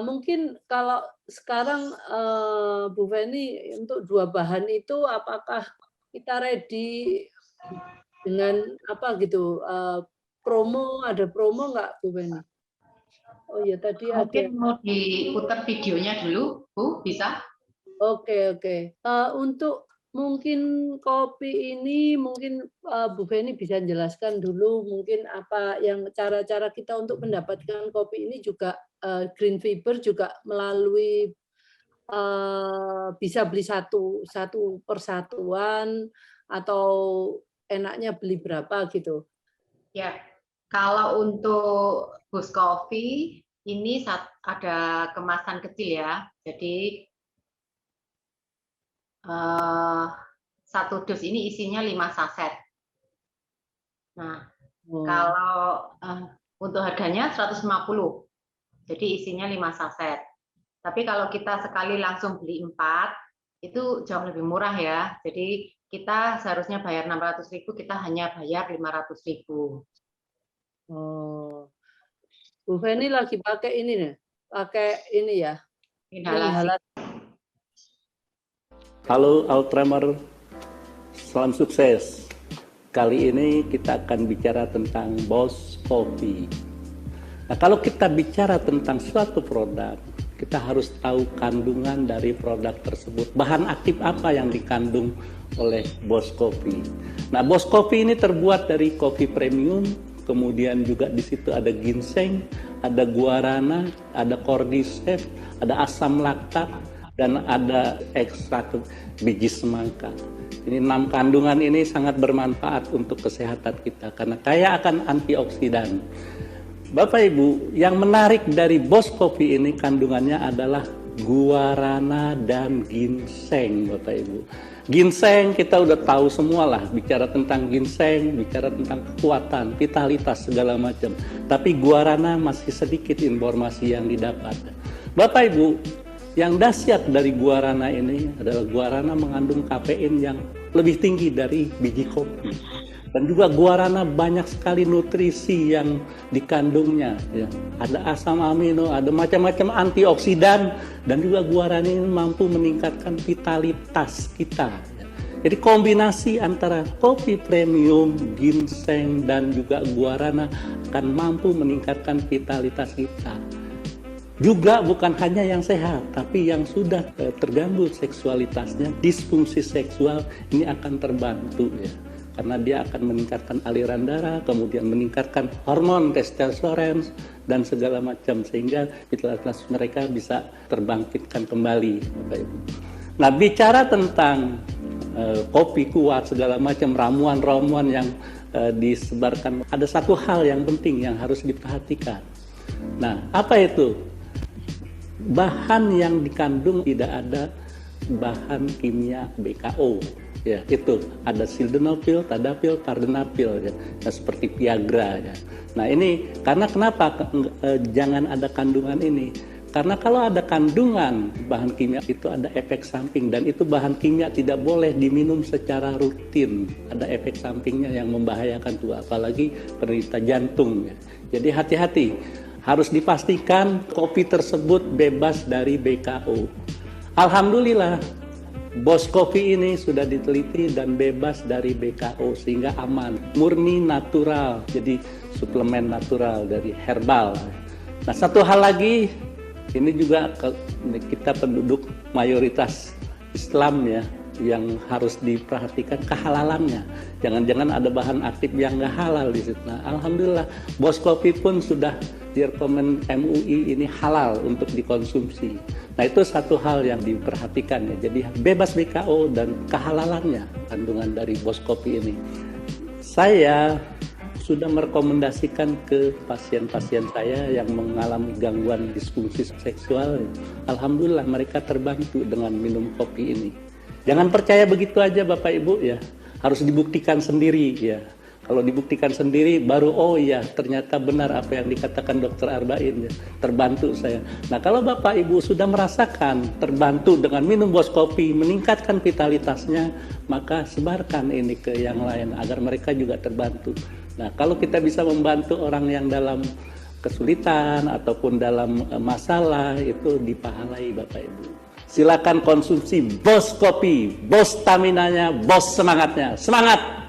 Mungkin kalau sekarang, Bu Feni untuk 2 bahan itu apakah kita ready dengan apa gitu, ada promo nggak Bu Feni? Oh ya tadi ada. Mungkin mau diputar videonya dulu, Bu, bisa? Oke oke. Untuk mungkin kopi ini mungkin, Bu Feni bisa jelaskan dulu mungkin apa yang cara-cara kita untuk mendapatkan kopi ini juga, Green Fiber juga melalui, bisa beli satu satu persatuan atau enaknya beli berapa gitu? Ya, kalau untuk Bus Coffee ini ada kemasan kecil ya. Jadi eh, satu dus ini isinya 5 saset. Nah, Oh. kalau untuk harganya 150. Jadi isinya 5 saset. Tapi kalau kita sekali langsung beli 4, itu jauh lebih murah ya. Jadi kita seharusnya bayar 600.000, kita hanya bayar 500.000. Oh. Bu Feni lagi pakai ini nih, pakai ini ya, Inhalasi. inhalan. Halo Ultramar, salam sukses. Kali ini kita akan bicara tentang Boss Coffee. Nah, kalau kita bicara tentang suatu produk, kita harus tahu kandungan dari produk tersebut. Bahan aktif apa yang dikandung oleh Boss Coffee. Nah, Boss Coffee ini terbuat dari kopi premium, kemudian juga di situ ada ginseng, ada guarana, ada cordyceps, ada asam laktat, dan ada ekstrak biji semangka. Ini 6 kandungan ini sangat bermanfaat untuk kesehatan kita karena kaya akan antioksidan. Bapak Ibu, yang menarik dari Boss Coffee ini kandungannya adalah guarana dan ginseng, Bapak Ibu. Ginseng kita udah tahu semua lah, bicara tentang ginseng, bicara tentang kekuatan, vitalitas segala macam. Tapi guarana masih sedikit informasi yang didapat. Bapak Ibu, yang dahsyat dari guarana ini adalah guarana mengandung kafein yang lebih tinggi dari biji kopi. Dan juga guarana banyak sekali nutrisi yang dikandungnya. Ya. Ada asam amino, ada macam-macam antioksidan, dan juga guarana ini mampu meningkatkan vitalitas kita. Jadi kombinasi antara kopi premium, ginseng, dan juga guarana akan mampu meningkatkan vitalitas kita. Juga bukan hanya yang sehat, tapi yang sudah terganggu seksualitasnya, disfungsi seksual ini akan terbantu ya. Karena dia akan meningkatkan aliran darah, kemudian meningkatkan hormon testosteron dan segala macam sehingga vitalitas mereka bisa terbangkitkan kembali, Bapak Ibu. Nah, bicara tentang kopi kuat segala macam ramuan-ramuan yang disebarkan, ada satu hal yang penting yang harus diperhatikan. Nah, apa itu? Bahan yang dikandung tidak ada bahan kimia BKO ya, itu ada sildenafil, tadalafil, vardenafil ya, nah, seperti Viagra ya. Nah ini karena kenapa jangan ada kandungan ini, karena kalau ada kandungan bahan kimia itu ada efek samping, dan itu bahan kimia tidak boleh diminum secara rutin, ada efek sampingnya yang membahayakan tuh, apalagi penderita jantung ya. Jadi hati-hati, harus dipastikan kopi tersebut bebas dari BKO. Alhamdulillah, Boss Coffee ini sudah diteliti dan bebas dari BKO sehingga aman, murni natural, jadi suplemen natural dari herbal. Nah, satu hal lagi, ini juga kita penduduk mayoritas Islam ya, yang harus diperhatikan kehalalannya. Jangan-jangan ada bahan aktif yang nggak halal di situ. Nah, alhamdulillah, Boss Coffee pun sudah direkomend MUI ini halal untuk dikonsumsi. Nah, itu satu hal yang diperhatikan ya. Jadi bebas BKO dan kehalalannya kandungan dari Boss Coffee ini. Saya sudah merekomendasikan ke pasien-pasien saya yang mengalami gangguan disfungsi seksual. Alhamdulillah mereka terbantu dengan minum kopi ini. Jangan percaya begitu aja Bapak Ibu ya, harus dibuktikan sendiri ya. Kalau dibuktikan sendiri baru oh ya ternyata benar apa yang dikatakan Dr. Arbain ya, terbantu saya. Nah kalau Bapak Ibu sudah merasakan terbantu dengan minum Boss Coffee, meningkatkan vitalitasnya, maka sebarkan ini ke yang lain agar mereka juga terbantu. Nah kalau kita bisa membantu orang yang dalam kesulitan ataupun dalam masalah itu dipahalai Bapak Ibu. Silakan konsumsi Bos Kopi, bos staminanya, bos semangatnya. Semangat!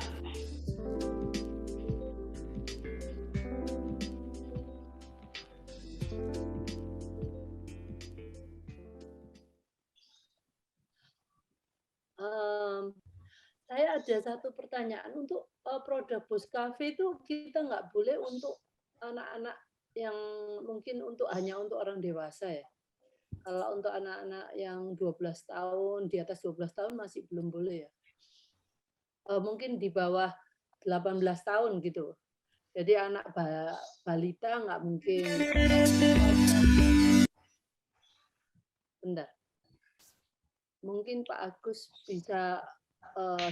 Saya ada satu pertanyaan untuk produk Bos Cafe itu kita nggak boleh untuk anak-anak yang mungkin hanya untuk orang dewasa ya. Kalau untuk anak-anak yang 12 tahun, di atas 12 tahun masih belum boleh ya. Mungkin di bawah 18 tahun gitu. Jadi anak balita nggak mungkin. Bentar. Mungkin Pak Agus bisa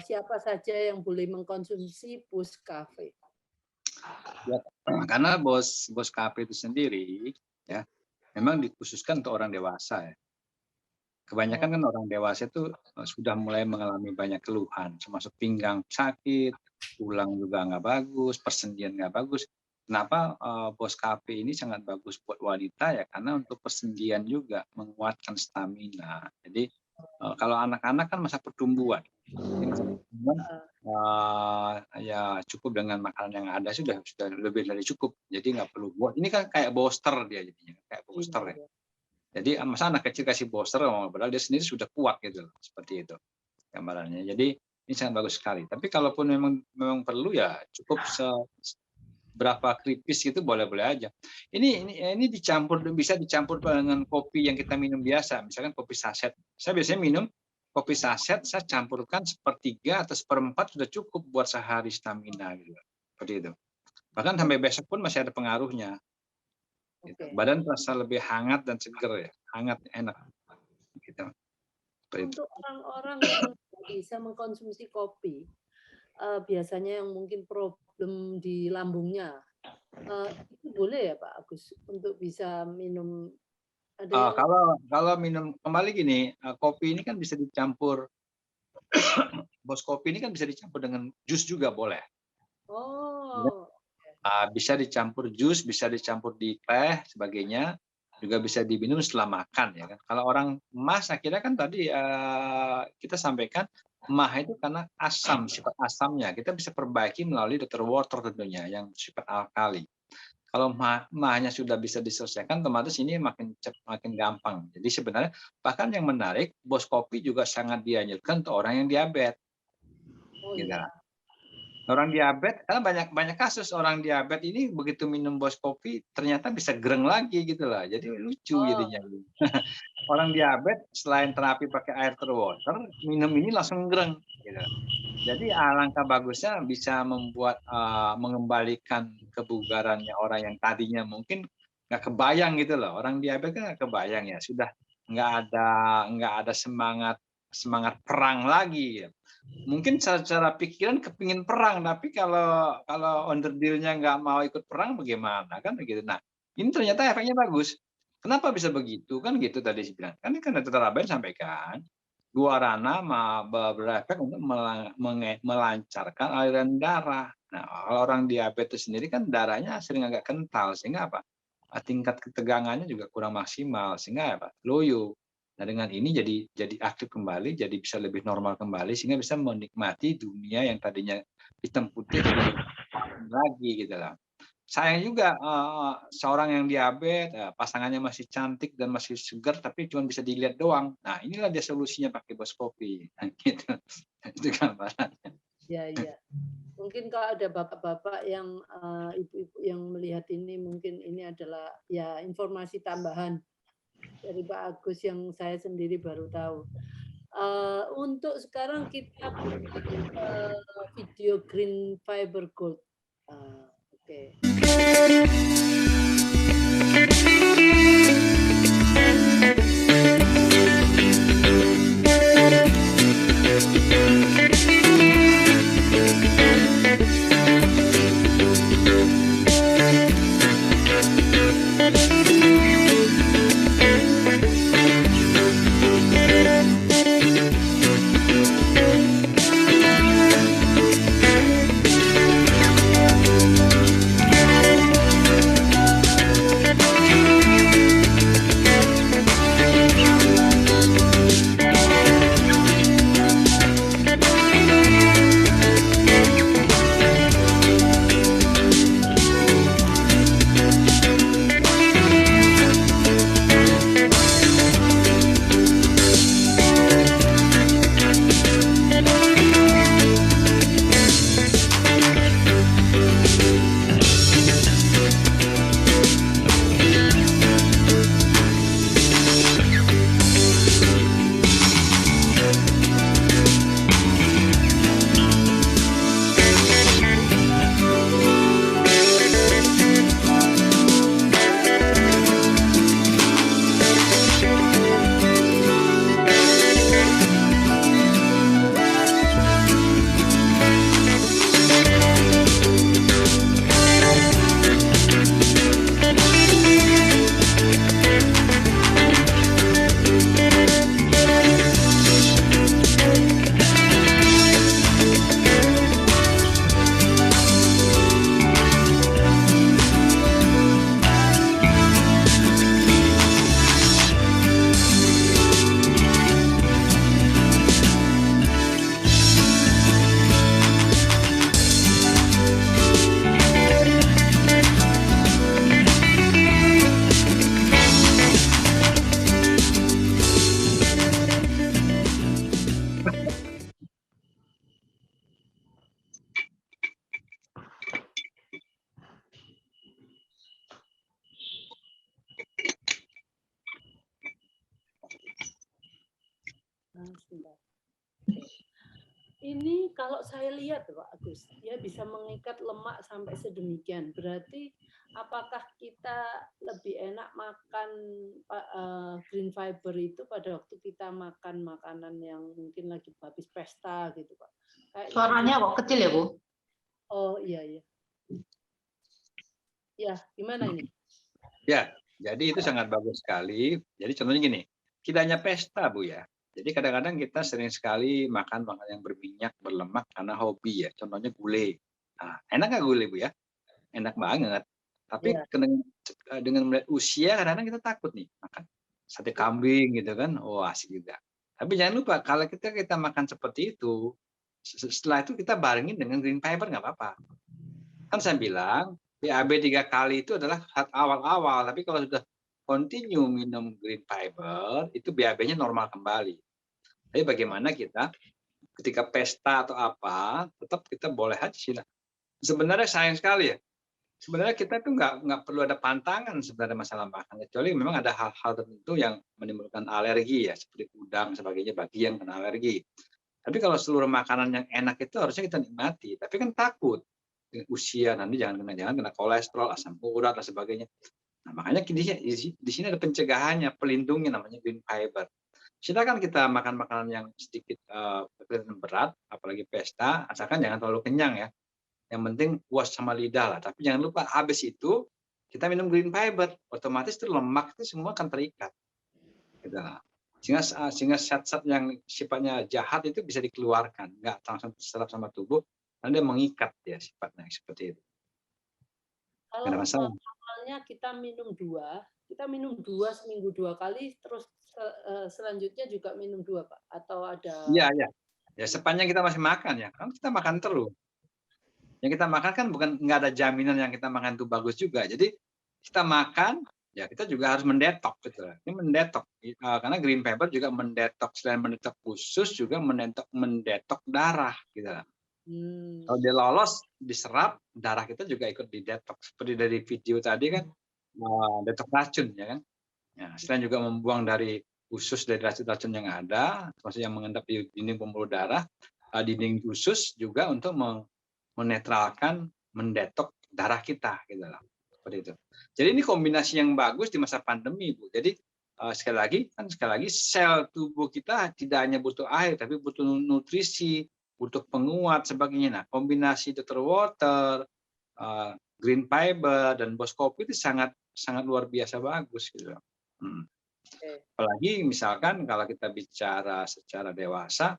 siapa saja yang boleh mengkonsumsi Bos Cafe. Ya, karena Bos Cafe itu sendiri ya memang dikhususkan untuk orang dewasa ya. Kebanyakan kan orang dewasa itu sudah mulai mengalami banyak keluhan, termasuk pinggang sakit, tulang juga nggak bagus, persendian nggak bagus. Kenapa Bos Cafe ini sangat bagus buat wanita ya? Karena untuk persendian juga menguatkan stamina. Jadi kalau anak-anak kan masa pertumbuhan, ya cukup dengan makanan yang ada sudah lebih dari cukup. Jadi nggak perlu buat. Ini kan kayak booster dia jadinya, kayak booster ya. Jadi masa anak kecil kasih booster, padahal dia sendiri sudah kuat gitu, seperti itu gambarannya. Jadi ini sangat bagus sekali. Tapi kalaupun memang perlu ya cukup berapa keripis gitu boleh-boleh aja. Ini bisa dicampur dengan kopi yang kita minum biasa, misalkan kopi saset. Saya biasanya minum kopi saset, saya campurkan 1/3 atau 1/4 sudah cukup buat sehari stamina gitu. Seperti itu. Bahkan sampai besok pun masih ada pengaruhnya. Gitu. Badan terasa lebih hangat dan seger ya, hangat enak. Gitu. Untuk orang-orang yang bisa mengkonsumsi kopi, biasanya yang mungkin problem di lambungnya, itu boleh ya Pak Agus untuk bisa minum? Kalau minum kembali gini, kopi ini kan bisa dicampur, Bos Kopi ini kan bisa dicampur dengan jus juga boleh. Oh. Bisa dicampur jus, bisa dicampur di teh, sebagainya, juga bisa diminum setelah makan ya kan. Kalau orang mah, saya kira kan tadi kita sampaikan mah itu karena sifat asamnya kita bisa perbaiki melalui Dr. Water tentunya yang sifat alkali. Kalau mahnya sudah bisa diselesaikan, otomatis ini makin gampang. Jadi sebenarnya bahkan yang menarik, Bos Kopi juga sangat dianjurkan untuk orang yang diabetes. Gitu. Orang diabetes, karena banyak kasus orang diabetes ini begitu minum Bos Kopi ternyata bisa gereng lagi gitu lah. Jadi lucu jadinya. Orang diabetes selain terapi pakai air terwater, minum ini langsung gereng gitu. Jadi alangkah bagusnya bisa membuat mengembalikan kebugarannya orang yang tadinya mungkin nggak kebayang gitu loh. Orang diabetes kan nggak kebayang ya, sudah nggak ada semangat perang lagi. Mungkin secara pikiran kepingin perang, tapi kalau onderdilnya nggak mau ikut perang bagaimana kan begitu. Nah ini ternyata efeknya bagus. Kenapa bisa begitu kan gitu tadi saya bilang. Kan Dr. Aben sampaikan guarana berefek untuk melancarkan aliran darah. Nah kalau orang diabetes sendiri kan darahnya sering agak kental sehingga apa? Tingkat ketegangannya juga kurang maksimal sehingga apa? Loyo. Nah dengan ini jadi aktif kembali, jadi bisa lebih normal kembali sehingga bisa menikmati dunia yang tadinya hitam putih lagi gitu lah. Sayang juga seorang yang diabetes, pasangannya masih cantik dan masih segar tapi cuma bisa dilihat doang. Nah inilah dia solusinya pakai Bos Kopi. Nah, gitu. Itu gambarannya. Ya. Mungkin kalau ada bapak-bapak yang ibu-ibu yang melihat ini, mungkin ini adalah ya informasi tambahan dari Pak Agus yang saya sendiri baru tahu. Untuk sekarang kita video Green Fiber Gold. Oke. Sebentar. Ini kalau saya lihat Pak Agus, dia bisa mengikat lemak sampai sedemikian. Berarti apakah kita lebih enak makan green fiber itu pada waktu kita makan makanan yang mungkin lagi habis pesta gitu Pak? Suaranya kok kecil ya Bu? Oh iya. Ya, gimana ini? Ya, jadi itu sangat bagus sekali. Jadi contohnya gini, tidak hanya pesta Bu ya. Jadi kadang-kadang kita sering sekali makan makanan yang berminyak, berlemak karena hobi ya. Contohnya gulai. Nah, enak nggak gulai Bu ya? Enak banget. Tapi dengan melihat usia kadang-kadang kita takut nih makan sate kambing gitu kan. Oh asik juga. Tapi jangan lupa kalau kita makan seperti itu, setelah itu kita barengin dengan green fiber nggak apa-apa. Kan saya bilang BAB 3 kali itu adalah saat awal-awal. Tapi kalau sudah continue minum green fiber, itu BAB-nya normal kembali. Tapi bagaimana kita ketika pesta atau apa, tetap kita boleh aja sih. Sebenarnya sayang sekali ya. Sebenarnya kita tuh nggak perlu ada pantangan sebenarnya masalah makan, kecuali memang ada hal-hal tertentu yang menimbulkan alergi ya, seperti udang sebagainya bagi yang kena alergi. Tapi kalau seluruh makanan yang enak itu harusnya kita nikmati. Tapi kan takut dengan usia nanti jangan kena kolesterol, asam urat dan sebagainya. Nah, makanya di sini ada pencegahannya, pelindungnya namanya green fiber. Silakan kita makan makanan yang sedikit berat, apalagi pesta, asalkan jangan terlalu kenyang ya. Yang penting puas sama lidah lah. Tapi jangan lupa habis itu kita minum green fiber, otomatis itu lemak itu semua akan terikat. Gitu. Sehingga zat-zat yang sifatnya jahat itu bisa dikeluarkan, nggak langsung terserap sama tubuh, dan dia mengikat ya sifatnya seperti itu. Kalau awalnya kita minum 2 seminggu 2 kali, terus selanjutnya juga minum 2 Pak? Atau ada? Iya. Ya sepanjang kita masih makan ya, kan kita makan terus. Yang kita makan kan nggak ada jaminan yang kita makan itu bagus juga. Jadi kita makan, ya kita juga harus mendetok gitu. Ini mendetok karena green fiber juga mendetok, selain mendetok usus juga mendetok darah gitu. Kalau dia lolos diserap, darah kita juga ikut didetok. Seperti dari video tadi kan detok racun ya kan. Ya, selain juga membuang dari usus dari racun-racun yang ada, termasuk yang mengendap di dinding pembuluh darah, dinding usus juga untuk menetralkan, mendetok darah kita gitu lah. Seperti itu. Jadi ini kombinasi yang bagus di masa pandemi, Bu. Jadi sekali lagi sel tubuh kita tidak hanya butuh air tapi butuh nutrisi, butuh penguat sebagainya. Nah, kombinasi total water, green fiber dan BOS Kopi itu sangat luar biasa bagus gitu. Apalagi misalkan kalau kita bicara secara dewasa,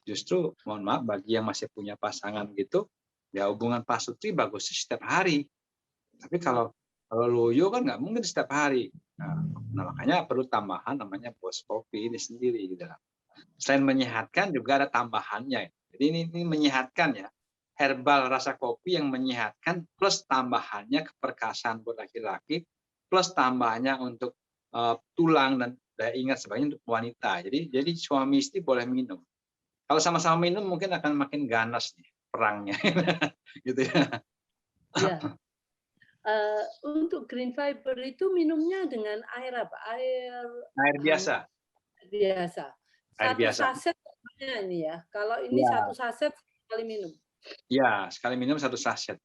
justru mohon maaf bagi yang masih punya pasangan gitu, ya hubungan pasutri bagus setiap hari. Tapi kalau loyo kan nggak mungkin setiap hari. Nah, makanya perlu tambahan namanya BOS Kopi ini sendiri gitu. Selain menyehatkan juga ada tambahannya. Jadi ini menyehatkan ya. Herbal rasa kopi yang menyehatkan plus tambahannya keperkasaan buat laki-laki plus tambahannya untuk tulang dan daya ingat sebagainya untuk wanita. Jadi suami istri boleh minum. Kalau sama-sama minum mungkin akan makin ganas nih perangnya, gitu ya. Ya. Untuk green fiber itu minumnya dengan air apa? Air biasa. Biasa. Air Satu biasa. saset ini ya. Kalau ini ya. 1 saset sekali minum. Ya, sekali minum 1 saset.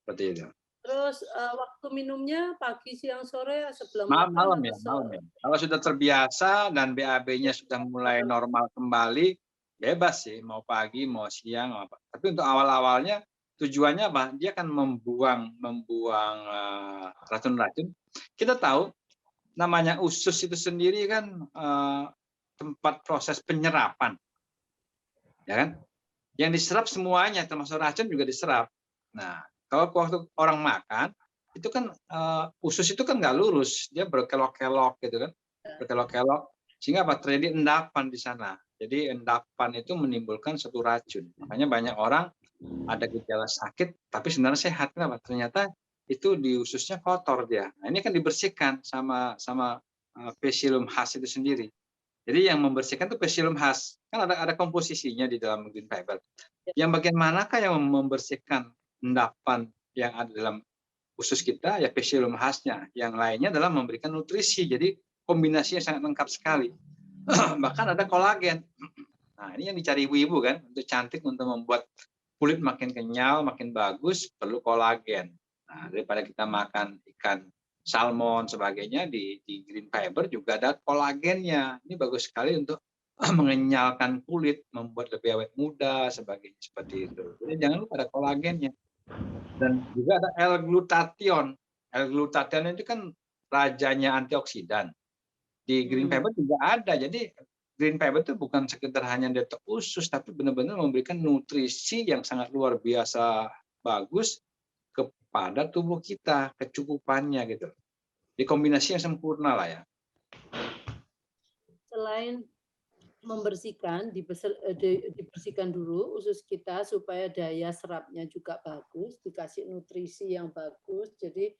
Seperti itu. Terus waktu minumnya pagi, siang, sore, sebelum malam makan? Malam ya. Kalau sudah terbiasa dan BAB-nya sudah mulai normal kembali, bebas sih, mau pagi, mau siang, mau apa. Tapi untuk awal-awalnya tujuannya apa? Dia akan membuang racun-racun. Kita tahu namanya usus itu sendiri kan tempat proses penyerapan, ya kan? Yang diserap semuanya, termasuk racun juga diserap. Nah, kalau waktu orang makan itu kan usus itu kan nggak lurus, dia berkelok-kelok gitu kan, berkelok-kelok sehingga apa terjadi endapan di sana. Jadi endapan itu menimbulkan suatu racun. Makanya banyak orang ada gejala sakit tapi sebenarnya sehat. Kenapa? Ternyata itu di ususnya kotor dia. Nah, ini kan dibersihkan sama Penicillium khas itu sendiri. Jadi yang membersihkan itu Penicillium khas. Kan ada komposisinya di dalam green fiber. Yang bagian manakah yang membersihkan endapan yang ada dalam usus kita? Ya Penicillium khasnya. Yang lainnya adalah memberikan nutrisi. Jadi kombinasinya sangat lengkap sekali. Bahkan ada kolagen. Nah, ini yang dicari ibu-ibu kan, untuk cantik, untuk membuat kulit makin kenyal, makin bagus, perlu kolagen. Nah, daripada kita makan ikan salmon sebagainya, di green fiber juga ada kolagennya. Ini bagus sekali untuk mengenyalkan kulit, membuat lebih awet muda, sebagainya seperti itu. Jadi jangan lupa ada kolagennya. Dan juga ada L-glutathione. L-glutathione itu kan rajanya antioksidan. Di green fiber juga ada. Jadi green fiber itu bukan sekedar hanya detox usus, tapi benar-benar memberikan nutrisi yang sangat luar biasa bagus kepada tubuh kita, kecukupannya gitu. Di kombinasi yang sempurna lah ya. Selain membersihkan, dibersihkan dulu usus kita supaya daya serapnya juga bagus, dikasih nutrisi yang bagus. Jadi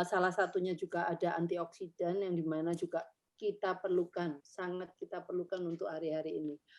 salah satunya juga ada antioksidan yang dimana juga kita perlukan, sangat kita perlukan untuk hari-hari ini.